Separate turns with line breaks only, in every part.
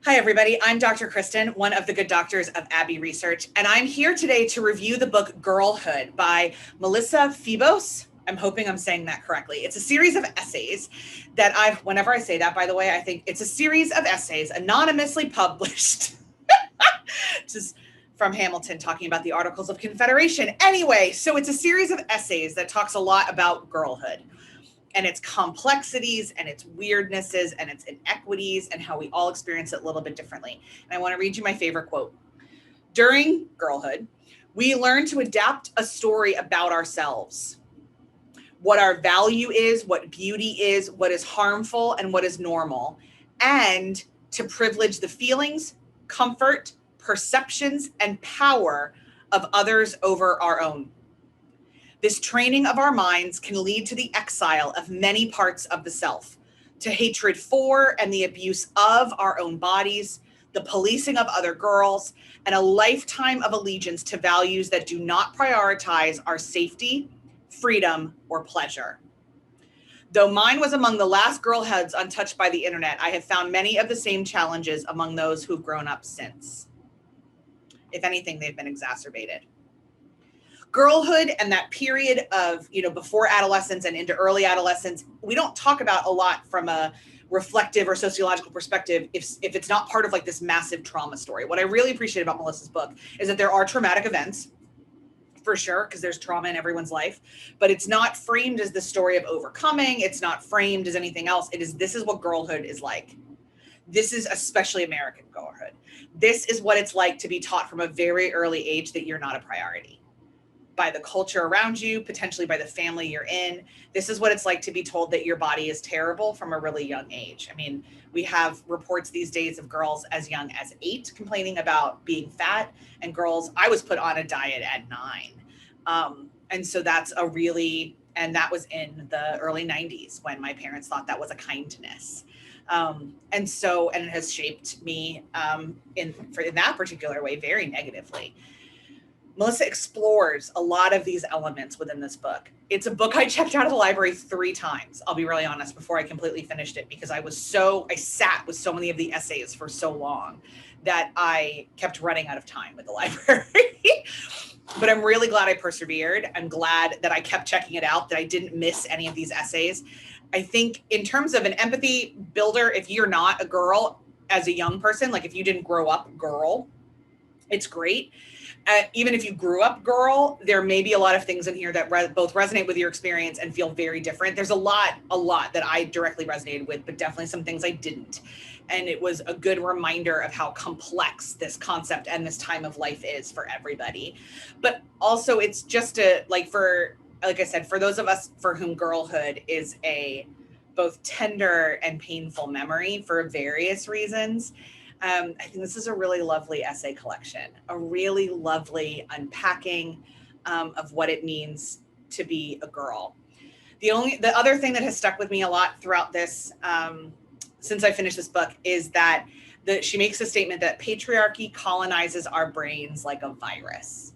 Hi, everybody. I'm Dr. Kristen, one of the good doctors of Abbey Research, and I'm here today to review the book Girlhood by Melissa Febos. I'm hoping I'm saying that correctly. It's a series of essays that whenever I say that, by the way, I think it's a series of essays anonymously published. Just from Hamilton talking about the Articles of Confederation. Anyway, so it's a series of essays that talks a lot about girlhood and its complexities and its weirdnesses and its inequities and how we all experience it a little bit differently. And I want to read you my favorite quote. During girlhood, we learn to adapt a story about ourselves, what our value is, what beauty is, what is harmful, and what is normal, and to privilege the feelings, comfort, perceptions, and power of others over our own. This training of our minds can lead to the exile of many parts of the self, to hatred for and the abuse of our own bodies, the policing of other girls, and a lifetime of allegiance to values that do not prioritize our safety, freedom, or pleasure. Though mine was among the last girlhoods untouched by the internet, I have found many of the same challenges among those who've grown up since. If anything, they've been exacerbated. Girlhood and that period of, before adolescence and into early adolescence, we don't talk about a lot from a reflective or sociological perspective if it's not part of like this massive trauma story. What I really appreciate about Melissa's book is that there are traumatic events, for sure, because there's trauma in everyone's life, but it's not framed as the story of overcoming. It's not framed as anything else. This is what girlhood is like. This is especially American girlhood. This is what it's like to be taught from a very early age that you're not a priority by the culture around you, potentially by the family you're in. This is what it's like to be told that your body is terrible from a really young age. I mean, we have reports these days of girls as young as 8 complaining about being fat, and girls, I was put on a diet at 9. And so that was in the early 90s when my parents thought that was a kindness. And it has shaped me in that particular way very negatively. Melissa explores a lot of these elements within this book. It's a book I checked out of the library 3 times, I'll be really honest, before I completely finished it, because I sat with so many of the essays for so long that I kept running out of time with the library. But I'm really glad I persevered. I'm glad that I kept checking it out, that I didn't miss any of these essays. I think in terms of an empathy builder, if you're not a girl as a young person, like if you didn't grow up girl, it's great. Even if you grew up girl, there may be a lot of things in here that both resonate with your experience and feel very different. There's a lot that I directly resonated with, but definitely some things I didn't. And it was a good reminder of how complex this concept and this time of life is for everybody. But also it's just like I said, for those of us for whom girlhood is a both tender and painful memory for various reasons, I think this is a really lovely essay collection, a really lovely unpacking of what it means to be a girl. The other thing that has stuck with me a lot throughout this, since I finished this book, is that she makes a statement that patriarchy colonizes our brains like a virus.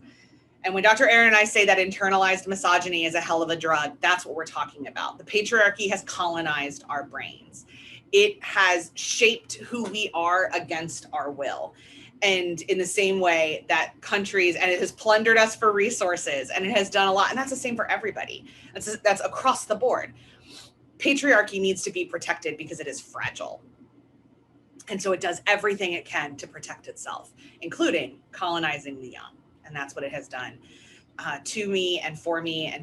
And when Dr. Aaron and I say that internalized misogyny is a hell of a drug, that's what we're talking about. The patriarchy has colonized our brains. It has shaped who we are against our will. And in the same way that countries, and it has plundered us for resources, and it has done a lot. And that's the same for everybody. That's across the board. Patriarchy needs to be protected because it is fragile. And so it does everything it can to protect itself, including colonizing the young. And that's what it has done to me and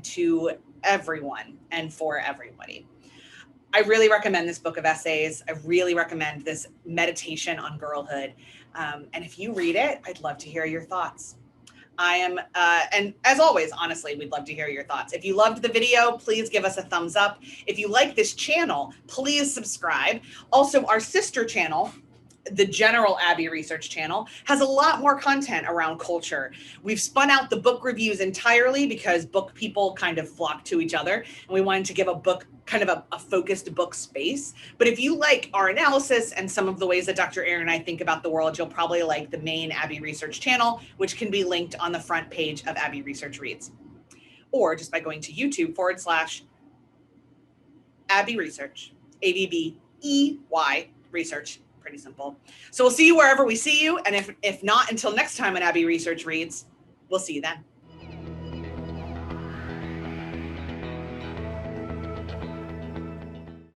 to everyone and for everybody. I really recommend this book of essays. I really recommend this meditation on girlhood. And if you read it, I'd love to hear your thoughts. And as always, honestly, we'd love to hear your thoughts. If you loved the video, please give us a thumbs up. If you like this channel, please subscribe. Also, our sister channel, the general Abbey Research channel, has a lot more content around culture. We've spun out the book reviews entirely because book people kind of flock to each other, and we wanted to give a book kind of a focused book space. But if you like our analysis and some of the ways that Dr. Aaron and I think about the world, you'll probably like the main Abbey Research channel, which can be linked on the front page of Abbey Research Reads, or just by going to YouTube/Abbey Research, ABBEY Research, pretty simple. So we'll see you wherever we see you. And if not, until next time on Abbey Research Reads, we'll see you then.